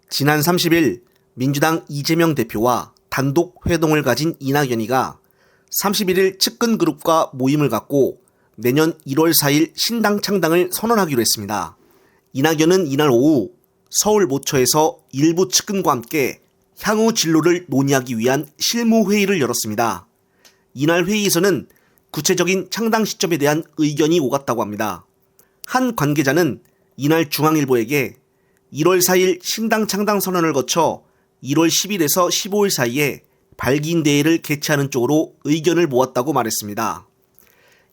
지난 30일 민주당 이재명 대표와 단독 회동을 가진 이낙연이가 31일 측근그룹과 모임을 갖고 내년 1월 4일 신당 창당을 선언하기로 했습니다. 이낙연은 이날 오후 서울 모처에서 일부 측근과 함께 향후 진로를 논의하기 위한 실무회의를 열었습니다. 이날 회의에서는 구체적인 창당 시점에 대한 의견이 오갔다고 합니다. 한 관계자는 이날 중앙일보에게 1월 4일 신당 창당 선언을 거쳐 1월 10일에서 15일 사이에 발기인 대회를 개최하는 쪽으로 의견을 모았다고 말했습니다.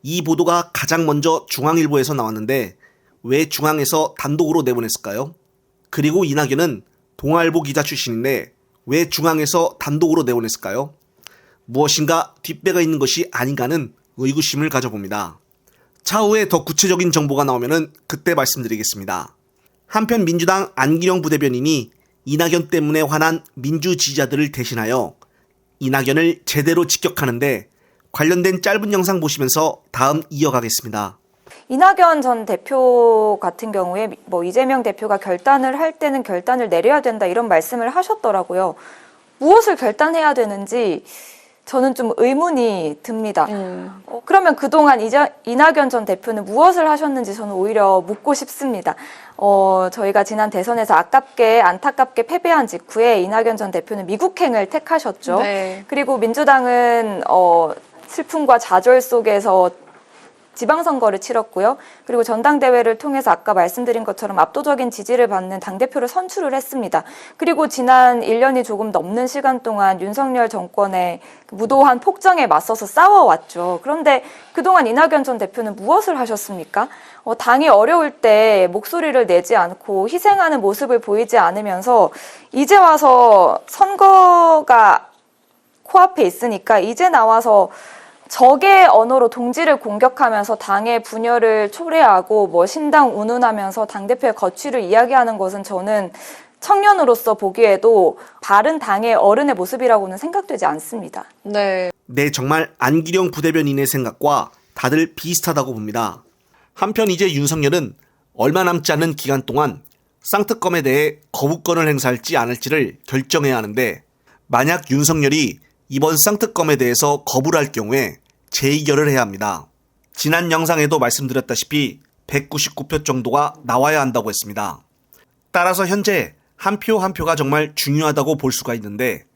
이 보도가 가장 먼저 중앙일보에서 나왔는데 왜 중앙에서 단독으로 내보냈을까요? 그리고 이낙연은 동아일보 기자 출신인데 왜 중앙에서 단독으로 내보냈을까요? 무엇인가 뒷배가 있는 것이 아닌가는 의구심을 가져봅니다. 차후에 더 구체적인 정보가 나오면 그때 말씀드리겠습니다. 한편 민주당 안기령 부대변인이 이낙연 때문에 화난 민주 지지자들을 대신하여 이낙연을 제대로 직격하는데 관련된 짧은 영상 보시면서 다음 이어가겠습니다. 이낙연 전 대표 같은 경우에 이재명 대표가 결단을 할 때는 결단을 내려야 된다 이런 말씀을 하셨더라고요. 무엇을 결단해야 되는지 저는 좀 의문이 듭니다. 그러면 그동안 이낙연 전 대표는 무엇을 하셨는지 저는 오히려 묻고 싶습니다. 저희가 지난 대선에서 안타깝게 패배한 직후에 이낙연 전 대표는 미국행을 택하셨죠. 네. 그리고 민주당은 슬픔과 좌절 속에서 지방선거를 치렀고요. 그리고 전당대회를 통해서 아까 말씀드린 것처럼 압도적인 지지를 받는 당대표를 선출을 했습니다. 그리고 지난 1년이 조금 넘는 시간 동안 윤석열 정권의 무도한 폭정에 맞서서 싸워왔죠. 그런데 그동안 이낙연 전 대표는 무엇을 하셨습니까? 당이 어려울 때 목소리를 내지 않고 희생하는 모습을 보이지 않으면서 이제 와서 선거가 코앞에 있으니까 이제 나와서 적의 언어로 동지를 공격하면서 당의 분열을 초래하고 신당 운운하면서 당대표의 거취를 이야기하는 것은 저는 청년으로서 보기에도 바른 당의 어른의 모습이라고는 생각되지 않습니다. 네. 네, 정말 안기령 부대변인의 생각과 다들 비슷하다고 봅니다. 한편 이제 윤석열은 얼마 남지 않은 기간 동안 쌍특검에 대해 거부권을 행사할지 않을지를 결정해야 하는데 만약 윤석열이 이번 쌍특검에 대해서 거부를 할 경우에 재의결을 해야 합니다. 지난 영상에도 말씀드렸다시피 199표 정도가 나와야 한다고 했습니다. 따라서 현재 한 표 한 표가 정말 중요하다고 볼 수가 있는데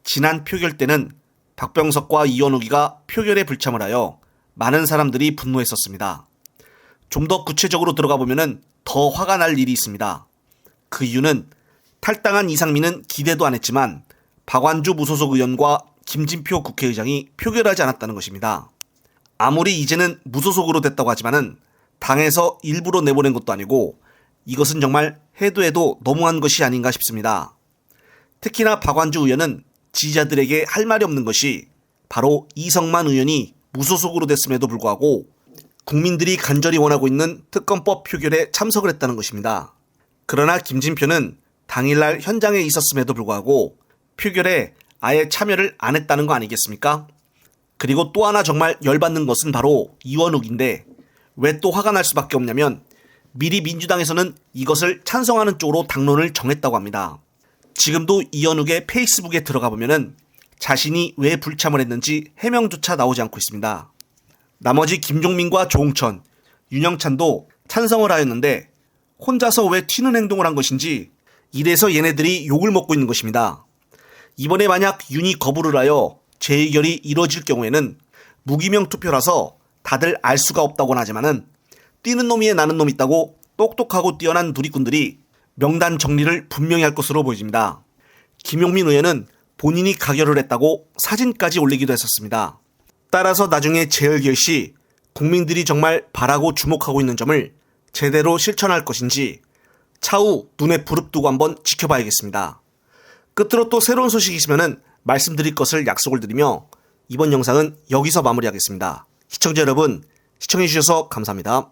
지난 표결 때는 박병석과 이원욱이가 표결에 불참을 하여 많은 사람들이 분노했었습니다. 좀 더 구체적으로 들어가 보면 더 화가 날 일이 있습니다. 그 이유는 탈당한 이상민은 기대도 안 했지만 박완주 무소속 의원과 김진표 국회의장이 표결하지 않았다는 것입니다. 아무리 이제는 무소속으로 됐다고 하지만은 당에서 일부러 내보낸 것도 아니고 이것은 정말 해도 너무한 것이 아닌가 싶습니다. 특히나 박완주 의원은 지지자들에게 할 말이 없는 것이 바로 이성만 의원이 무소속으로 됐음에도 불구하고 국민들이 간절히 원하고 있는 특검법 표결에 참석을 했다는 것입니다. 그러나 김진표는 당일날 현장에 있었음에도 불구하고 표결에 아예 참여를 안 했다는 거 아니겠습니까? 그리고 또 하나 정말 열받는 것은 바로 이원욱인데 왜 또 화가 날 수밖에 없냐면 미리 민주당에서는 이것을 찬성하는 쪽으로 당론을 정했다고 합니다. 지금도 이원욱의 페이스북에 들어가 보면은 자신이 왜 불참을 했는지 해명조차 나오지 않고 있습니다. 나머지 김종민과 조홍천, 윤영찬도 찬성을 하였는데 혼자서 왜 튀는 행동을 한 것인지 이래서 얘네들이 욕을 먹고 있는 것입니다. 이번에 만약 윤이 거부를 하여 재의결이 이뤄질 경우에는 무기명 투표라서 다들 알 수가 없다고는 하지만은 뛰는 놈이에 나는 놈 있다고 똑똑하고 뛰어난 누리꾼들이 명단 정리를 분명히 할 것으로 보입니다. 김용민 의원은 본인이 가결을 했다고 사진까지 올리기도 했었습니다. 따라서 나중에 재의결 시 국민들이 정말 바라고 주목하고 있는 점을 제대로 실천할 것인지 차후 눈에 부릅뜨고 한번 지켜봐야겠습니다. 끝으로 또 새로운 소식이 있으면 말씀드릴 것을 약속을 드리며 이번 영상은 여기서 마무리하겠습니다. 시청자 여러분, 시청해주셔서 감사합니다.